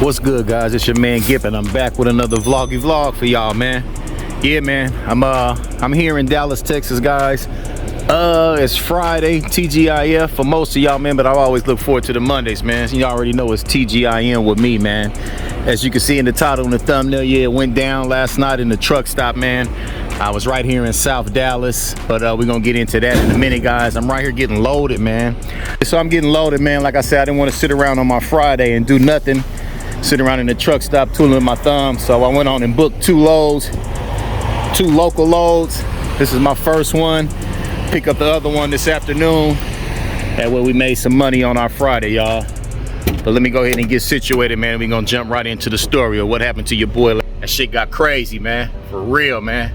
What's good, guys? It's your man Gip, and I'm back with another vlog for y'all, man. Yeah, man, I'm here in Dallas, Texas, guys. It's Friday, TGIF for most of y'all, man, but I always look forward to the Mondays, man. So you already know it's TGIN with me, man. As you can see in the title and the thumbnail, yeah, it went down last night in the truck stop, man. I was right here in South Dallas, but we're gonna get into that in a minute, guys. I'm right here getting loaded, man. So I'm getting loaded, man. Like I said, I didn't want to sit around on my Friday and do nothing. Sit around in the truck stop twiddling my thumbs. So I went on and booked two loads, two local loads. This is my first one. Pick up the other one this afternoon. That way we made some money on our Friday, y'all. But let me go ahead and get situated, man. We're gonna jump right into the story of what happened to your boy. That shit got crazy, man. For real, man.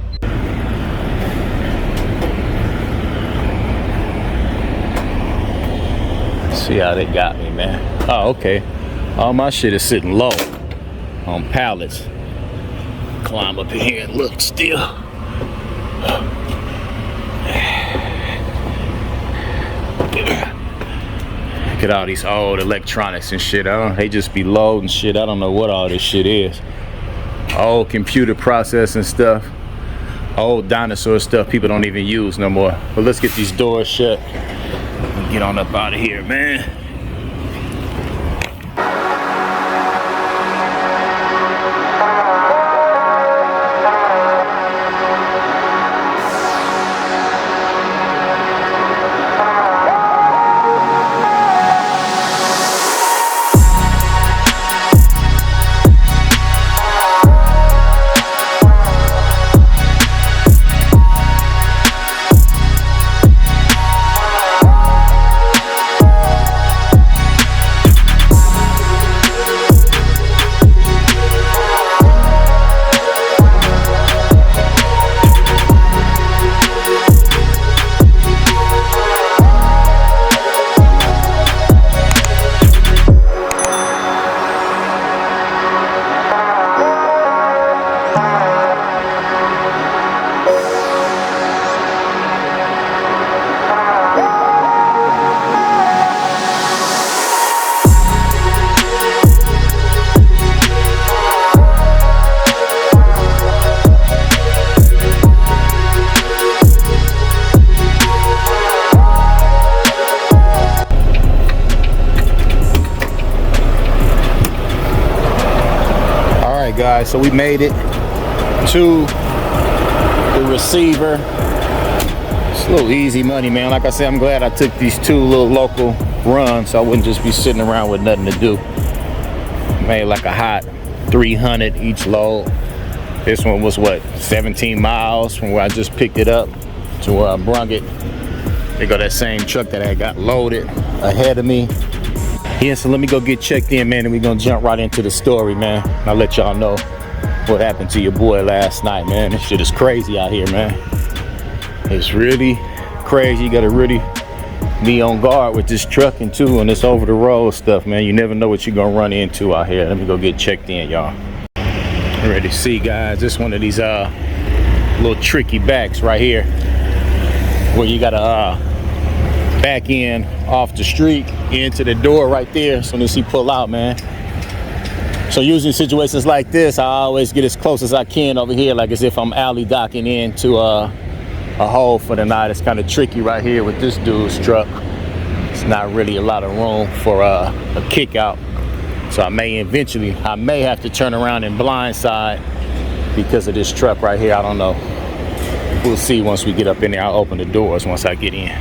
See how they got me, man. Oh, okay. All my shit is sitting low on pallets. Climb up in here and look still. Look at all these old electronics and shit. They just be loading shit. I don't know what all this shit is. Old computer processing stuff. Old dinosaur stuff people don't even use no more. But let's get these doors shut and get on up out of here, man. Guys, so we made it to the receiver. It's a little easy money, man. Like I said, I'm glad I took these two little local runs so I wouldn't just be sitting around with nothing to do. Made like a hot 300 each load. This one was what, 17 miles from where I just picked it up to where I brung it. They go that same truck that I got loaded ahead of me. Yeah, so let me go get checked in, man, and we're gonna jump right into the story, man. I'll let y'all know what happened to your boy last night, man. This shit is crazy out here, man. It's really crazy. You gotta really be on guard with this trucking too and this over the road stuff, man. You never know what you're gonna run into out here. Let me go get checked in, y'all. Ready to see, guys. This one of these little tricky backs right here where you gotta back in off the street into the door right there as soon as he pull out, man. So usually in situations like this, I always get as close as I can over here, like as if I'm alley docking into a hole for the night. It's kind of tricky right here with this dude's truck. It's not really a lot of room for a kick out. So I may have to turn around and blindside because of this truck right here. I don't know. We'll see once we get up in there. I'll open the doors once I get in.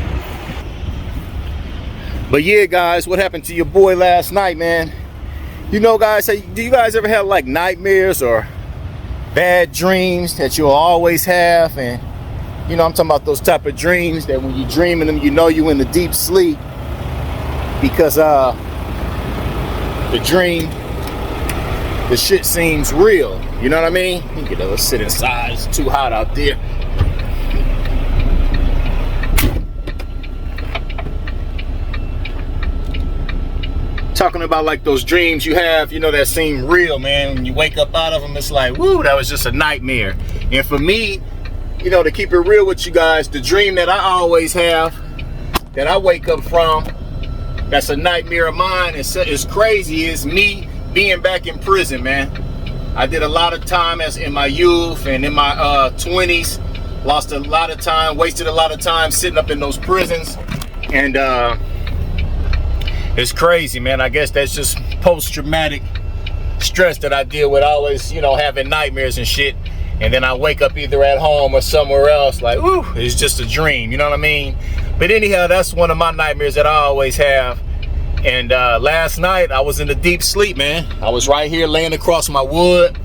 But yeah, guys, what happened to your boy last night, man? You know, guys, do you guys ever have like nightmares or bad dreams that you'll always have? And you know, I'm talking about those type of dreams that when you're dreaming them, you know you in the deep sleep because the dream, the shit seems real. You know what I mean? You can sit inside. It's too hot out there. Talking about like those dreams you have, you know, that seem real, man. When you wake up out of them, it's like, woo, that was just a nightmare. And for me, you know, to keep it real with you guys, the dream that I always have, that I wake up from, that's a nightmare of mine, it's crazy, is me being back in prison, man. I did a lot of time as in my youth and in my 20s. Lost a lot of time, wasted a lot of time sitting up in those prisons. And it's crazy, man. I guess that's just post-traumatic stress that I deal with, always, you know, having nightmares and shit. And then I wake up either at home or somewhere else like, ooh, it's just a dream, you know what I mean? But anyhow, that's one of my nightmares that I always have. And last night I was in a deep sleep, man. I was right here laying across my wood.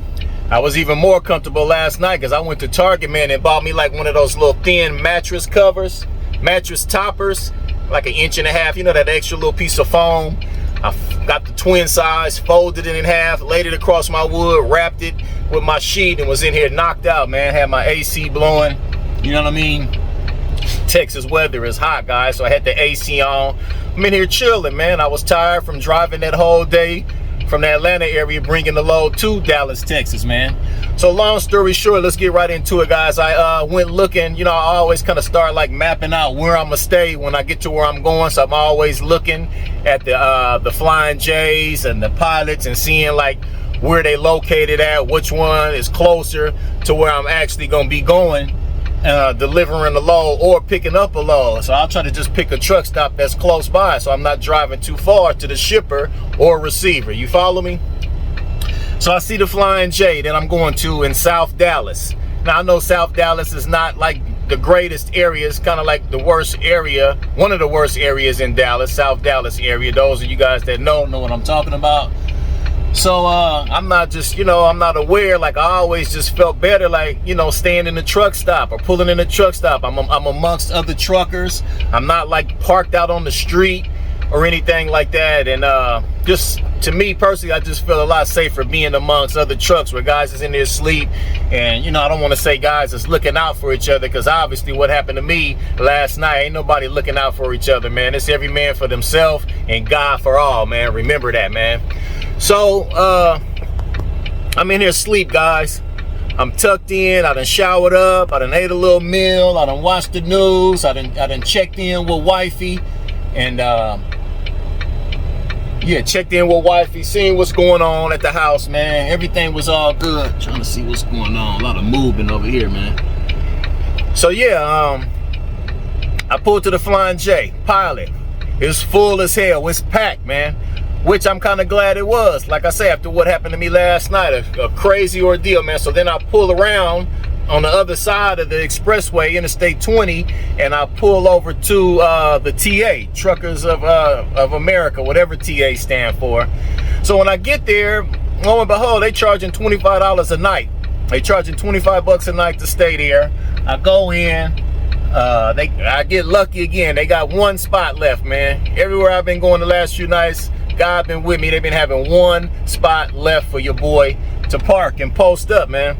I was even more comfortable last night because I went to Target, man, and bought me like one of those little thin mattress covers, mattress toppers, like 1.5 inches, you know, that extra little piece of foam. I got the twin size, folded it in half, laid it across my wood, wrapped it with my sheet, and was in here knocked out, man. Had my AC blowing, you know what I mean? Texas weather is hot, guys, so I had the AC on. I'm in here chilling, man. I was tired from driving that whole day from the Atlanta area, bringing the load to Dallas, Texas, man. So long story short, let's get right into it, guys. I went looking, you know, I always kind of start like mapping out where I'm gonna stay when I get to where I'm going. So I'm always looking at the Flying J's and the pilots and seeing like where they located at, which one is closer to where I'm actually gonna be going, delivering a load or picking up a load. So I'll try to just pick a truck stop that's close by, so I'm not driving too far to the shipper or receiver. You follow me? So I see the Flying J that I'm going to in South Dallas. Now I know South Dallas is not like the greatest area. It's kind of like the worst area, one of the worst areas in Dallas, South Dallas area. Those of you guys that know what I'm talking about. So I'm not just, you know, I'm not aware. Like I always just felt better, like, you know, staying in the truck stop or pulling in the truck stop. I'm amongst other truckers. I'm not like parked out on the street or anything like that. And just to me personally, I just feel a lot safer being amongst other trucks where guys is in there asleep. And, you know, I don't want to say guys is looking out for each other, because obviously what happened to me last night, ain't nobody looking out for each other, man. It's every man for themselves and God for all, man. Remember that, man. So I'm in here asleep, guys. I'm tucked in. I done showered up. I done ate a little meal. I done watched the news. I done checked in with wifey, and yeah, checked in with wifey, seeing what's going on at the house, man. Everything was all good. Trying to see what's going on. A lot of movement over here, man. So yeah, I pulled to the Flying J pilot. It's full as hell. It's packed, man. Which I'm kind of glad it was. Like I say, after what happened to me last night, a crazy ordeal, man. So then I pull around on the other side of the expressway, Interstate 20, and I pull over to the TA, Truckers of America, whatever TA stand for. So when I get there, lo and behold, they charging $25 a night. They charging 25 bucks a night to stay there. I go in. I get lucky again. They got one spot left, man. Everywhere I've been going the last few nights, God been with me. They've been having one spot left for your boy to park and post up, man.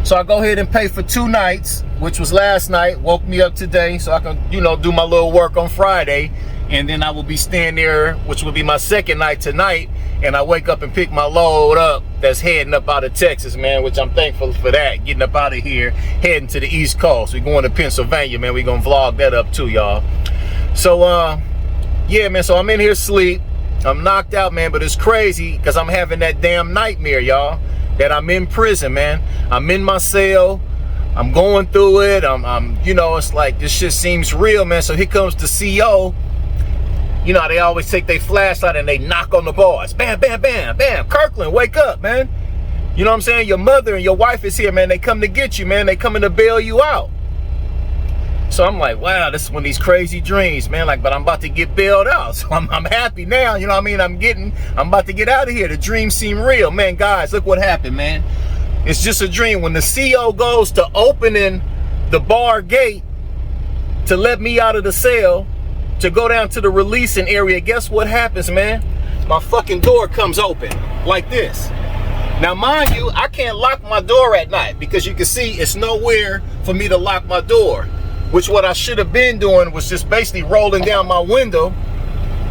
So I go ahead and pay for 2 nights, which was last night. Woke me up today so I can, you know, do my little work on Friday. And then I will be staying there, which will be my second night tonight. And I wake up and pick my load up that's heading up out of Texas, man, which I'm thankful for that. Getting up out of here, heading to the East Coast. We're going to Pennsylvania, man. We're going to vlog that up too, y'all. So, yeah, man, so I'm in here asleep. I'm knocked out, man, but it's crazy because I'm having that damn nightmare, y'all, that I'm in prison, man. I'm in my cell. I'm going through it. I'm you know, it's like this shit seems real, man. So here comes the CO. You know, they always take their flashlight and they knock on the bars. Bam, bam, bam, bam. Kirkland, wake up, man. You know what I'm saying? Your mother and your wife is here, man. They come to get you, man. They coming to bail you out. So I'm like, wow, this is one of these crazy dreams, man. Like, but I'm about to get bailed out. So I'm happy now. You know what I mean? I'm about to get out of here. The dreams seem real. Man, guys, look what happened, man. It's just a dream. When the CO goes to opening the bar gate to let me out of the cell, to go down to the releasing area, guess what happens, man? My fucking door comes open like this. Now, mind you, I can't lock my door at night because you can see it's nowhere for me to lock my door. Which what I should have been doing was just basically rolling down my window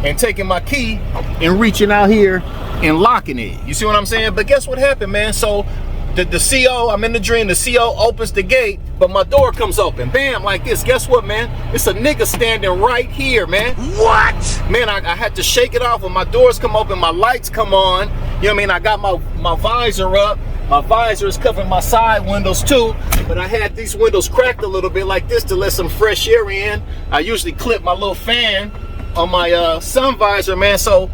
and taking my key and reaching out here and locking it. You see what I'm saying? But guess what happened, man? So the CO, I'm in the dream, the CO opens the gate but my door comes open. Bam, like this. Guess what, man? It's a nigga standing right here, man. What? Man, I had to shake it off. When my doors come open, my lights come on. You know what I mean? I got my visor up. My visor is covering my side windows too, but I had these windows cracked a little bit like this to let some fresh air in. I usually clip my little fan on my sun visor, man. So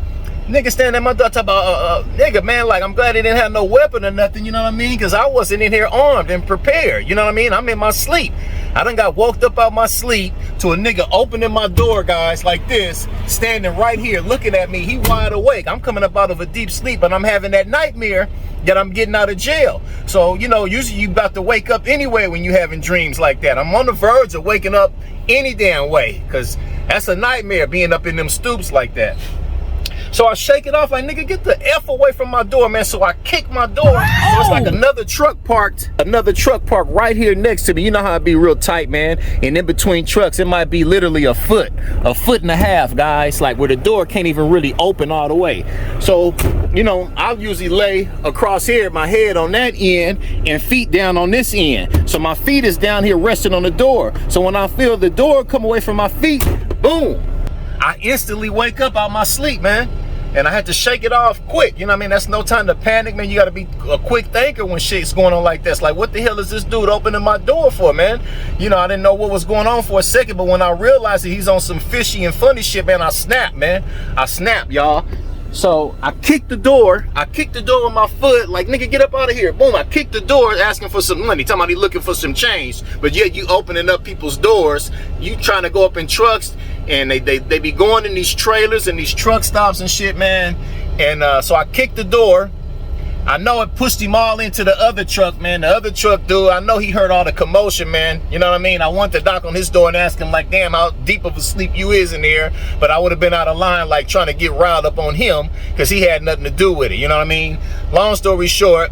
nigga standing at my door talking about, nigga, man, like, I'm glad he didn't have no weapon or nothing, you know what I mean? Because I wasn't in here armed and prepared, you know what I mean? I'm in my sleep. I done got woke up out my sleep to a nigga opening my door, guys, like this, standing right here looking at me. He wide awake. I'm coming up out of a deep sleep, but I'm having that nightmare that I'm getting out of jail. So, you know, usually you about to wake up anyway when you having dreams like that. I'm on the verge of waking up any damn way, because that's a nightmare, being up in them stoops like that. So I shake it off, like, nigga, get the F away from my door, man. So I kick my door. So it's like another truck parked right here next to me. You know how it be real tight, man. And in between trucks, it might be literally a foot and a half, guys, like where the door can't even really open all the way. So, you know, I'll usually lay across here, my head on that end and feet down on this end. So my feet is down here resting on the door. So when I feel the door come away from my feet, boom, I instantly wake up out my sleep, man. And I had to shake it off quick. You know what I mean? That's no time to panic, man. You got to be a quick thinker when shit's going on like this. Like, what the hell is this dude opening my door for, man? You know, I didn't know what was going on for a second, but when I realized that he's on some fishy and funny shit, man, I snapped, man. I snapped, y'all. So I kicked the door. I kicked the door with my foot, like, nigga, get up out of here. Boom, I kicked the door asking for some money. Talking about he looking for some change. But yet you opening up people's doors. You trying to go up in trucks, and they be going in these trailers and these truck stops and shit, man. And so I kicked the door. I know it pushed him all into the other truck, man. The other truck dude, I know he heard all the commotion, man. You know what I mean? I wanted to knock on his door and ask him, like, damn, how deep of a sleep you is in there. But I would have been out of line, like, trying to get riled up on him, because he had nothing to do with it. You know what I mean? Long story short,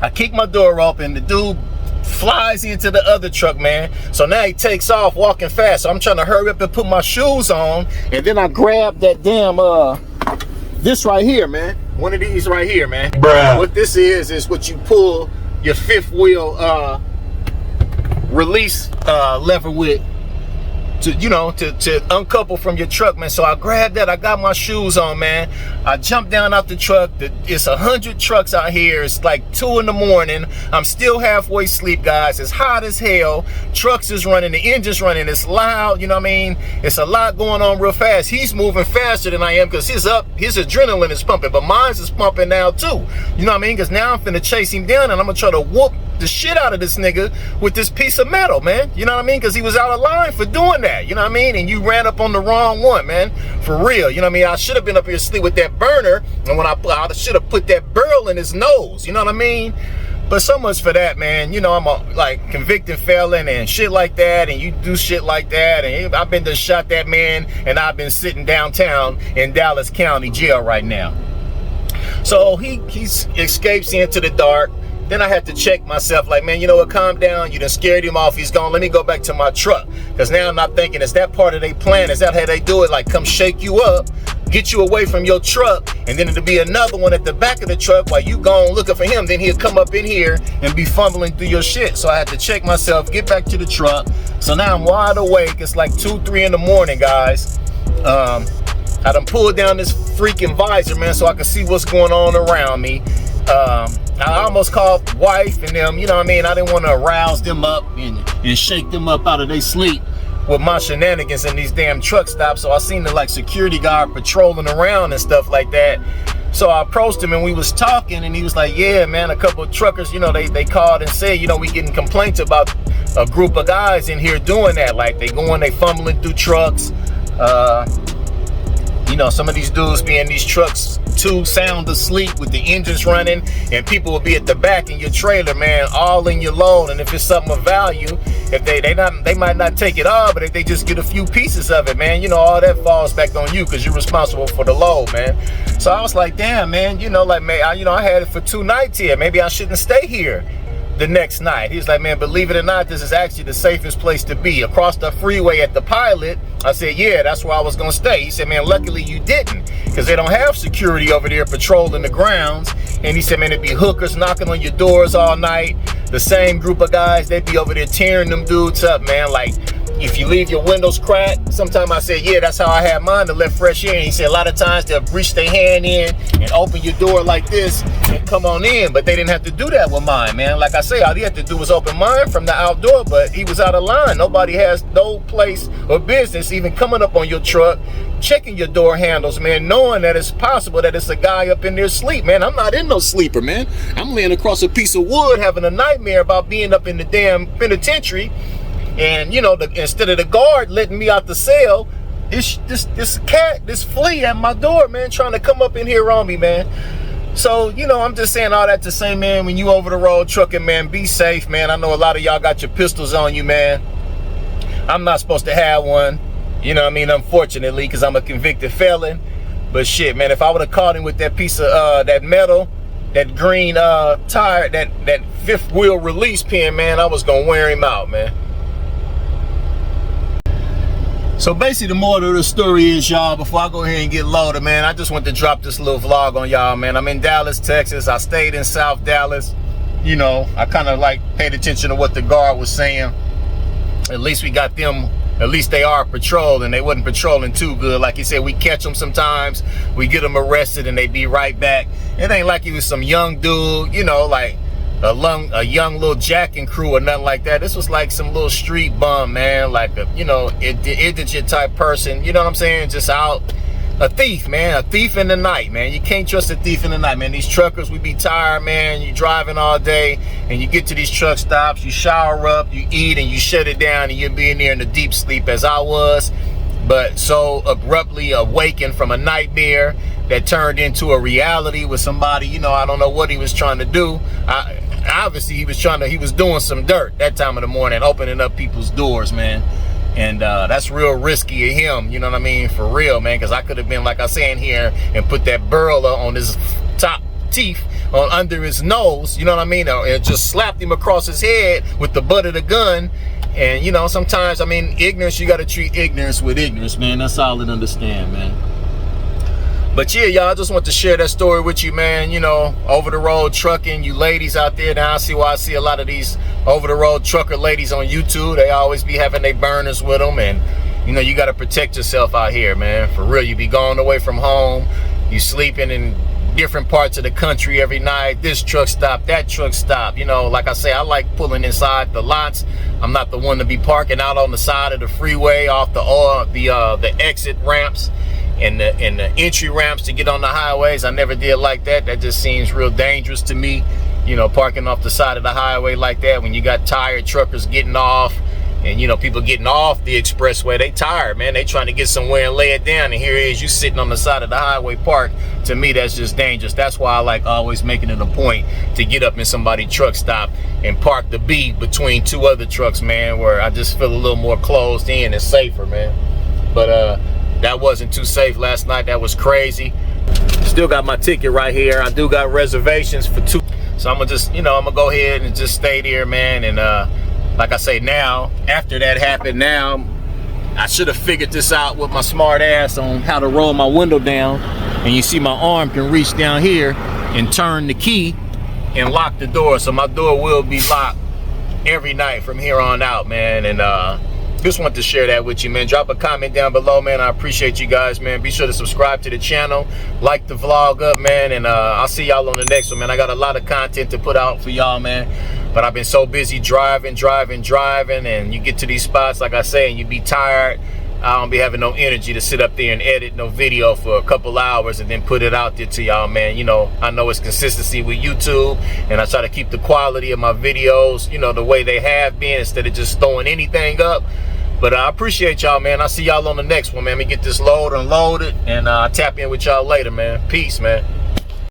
I kicked my door open. The dude flies into the other truck, man. So now he takes off walking fast. So I'm trying to hurry up and put my shoes on. And then I grab that damn, this right here, man. One of these right here, man. Bruh. What this is what you pull your fifth wheel release lever with to, you know, to uncouple from your truck, man. So I grabbed that. I got my shoes on, man. I jumped down out the truck. It's 100 trucks out here. It's like 2 in the morning. I'm still halfway asleep, guys. It's hot as hell. Trucks is running. The engine's running. It's loud. You know what I mean? It's a lot going on real fast. He's moving faster than I am because his adrenaline is pumping, but mine's is pumping now too. You know what I mean? Because now I'm finna chase him down and I'm gonna try to whoop the shit out of this nigga with this piece of metal, man. You know what I mean? Because he was out of line for doing that. You know what I mean? And you ran up on the wrong one, man. For real. You know what I mean? I should have been up here asleep with that burner, and when I should have put that burl in his nose. You know what I mean? But so much for that, man. You know, I'm a like convicted felon and shit like that, and you do shit like that, and I've been to shot that man, and I've been sitting downtown in Dallas County jail right now. So he escapes into the dark. Then I had to check myself, like, man, you know what, calm down. You done scared him off. He's gone. Let me go back to my truck. Because now I'm not thinking, is that part of their plan? Is that how they do it? Like, come shake you up, get you away from your truck, and then it'll be another one at the back of the truck while you gone looking for him. Then he'll come up in here and be fumbling through your shit. So I had to check myself, get back to the truck. So now I'm wide awake. It's like 2, 3 in the morning, guys. I done pulled down this freaking visor, man, so I can see what's going on around me. I almost called wife and them, you know what I mean? I didn't want to arouse them up and shake them up out of their sleep with my shenanigans in these damn truck stops. So I seen the like security guard patrolling around and stuff like that. So I approached him and we was talking, and he was like, yeah, man, a couple of truckers, you know, they called and said, you know, we getting complaints about a group of guys in here doing that. Like they fumbling through trucks. You know, some of these dudes be in these trucks too sound asleep with the engines running, and people will be at the back in your trailer, man, all in your load. And if it's something of value, if they might not take it all, but if they just get a few pieces of it, man, you know, all that falls back on you because you're responsible for the load, man. So I was like, damn, man, you know, like, man, I had it for 2 nights here. Maybe I shouldn't stay here the next night. He was like, man, believe it or not, this is actually the safest place to be. Across the freeway at the Pilot. I said, yeah, that's where I was gonna stay. He said, man, luckily you didn't, because they don't have security over there patrolling the grounds. And he said, man, it'd be hookers knocking on your doors all night. the same group of guys, they be over there tearing them dudes up, man. Like, if you leave your windows cracked, sometimes I said, yeah, that's how I had mine to let fresh air in. He said a lot of times they'll reach their hand in and open your door like this and come on in, but they didn't have to do that with mine, man. Like I say, all he had to do was open mine from the outdoor, but he was out of line. Nobody has no place or business even coming up on your truck, checking your door handles, man, knowing that it's possible that it's a guy up in there asleep, man. I'm not in no sleeper, man. I'm laying across a piece of wood having a nightmare about being up in the damn penitentiary. And you know, instead of the guard letting me out the cell, this flea at my door, man, trying to come up in here on me, man. So, you know, I'm just saying all that to say, man, when you over the road trucking, man, be safe, man. I know a lot of y'all got your pistols on you, man. I'm not supposed to have one, you know what I mean, unfortunately, because I'm a convicted felon. But shit, man, if I would have caught him with that piece of that metal, that green tire, that fifth wheel release pin, man, I was gonna wear him out, man. So basically the moral of the story is, y'all, before I go ahead and get loaded, man, I just want to drop this little vlog on y'all, man. I'm in Dallas, Texas. I stayed in South Dallas. You know, I kind of like paid attention to what the guard was saying. At least we got them, at least they are patrolling. They wasn't patrolling too good. Like he said, we catch them sometimes, we get them arrested and they be right back. It ain't like he was some young dude, you know, like a young little jacking crew or nothing like that. This was like some little street bum, man, like a, you know, indigent type person, you know what I'm saying, just out, a thief, man, a thief in the night, man. You can't trust a thief in the night, man. These truckers, we be tired, man. You driving all day and you get to these truck stops, you shower up, you eat, and you shut it down, and you'll be in there in a deep sleep, as I was, but so abruptly awakened from a nightmare that turned into a reality with somebody, you know, I don't know what he was trying to do. Obviously he was doing some dirt that time of the morning, opening up people's doors, man. And that's real risky of him, you know what I mean, for real, man, because I could have been, like I say, in here and put that burla on his top teeth, on under his nose, you know what I mean, and just slapped him across his head with the butt of the gun. And you know, sometimes, I mean, ignorance, you got to treat ignorance with ignorance, man. That's all I understand, man. But yeah, y'all, I just want to share that story with you, man. You know, over the road trucking, you ladies out there. Now I see why I see a lot of these over the road trucker ladies on YouTube. They always be having their burners with them, and you know, you got to protect yourself out here, man. For real, you be going away from home, you sleeping in different parts of the country every night. This truck stop, that truck stop. You know, like I say, I like pulling inside the lots. I'm not the one to be parking out on the side of the freeway, off the exit ramps and the entry ramps to get on the highways. I never did like that. That just seems real dangerous to me, you know, parking off the side of the highway like that when you got tired truckers getting off, and you know, people getting off the expressway, they tired, man. They trying to get somewhere and lay it down, and here it is, you sitting on the side of the highway park. To me, that's just dangerous. That's why I like always making it a point to get up in somebody's truck stop and park the B between two other trucks, man, where I just feel a little more closed in and safer, man. But that wasn't too safe last night. That was crazy. Still got my ticket right here. I do got reservations for 2. So I'm gonna just, you know, I'm gonna go ahead and just stay there, man. And like I say, now, after that happened, now I should have figured this out with my smart ass on how to roll my window down. And you see my arm can reach down here and turn the key and lock the door. So my door will be locked every night from here on out, man. And just want to share that with you, man. Drop a comment down below, man. I appreciate you guys, man. Be sure to subscribe to the channel, like the vlog up, man, and I'll see y'all on the next one, man. I got a lot of content to put out for y'all, man, but I've been so busy driving, and you get to these spots, like I say, and you be tired. I don't be having no energy to sit up there and edit no video for a couple hours and then put it out there to y'all, man. You know, I know it's consistency with YouTube, and I try to keep the quality of my videos, you know, the way they have been, instead of just throwing anything up. But I appreciate y'all, man. I'll see y'all on the next one, man. Let me get this load unloaded, and I'll tap in with y'all later, man. Peace, man.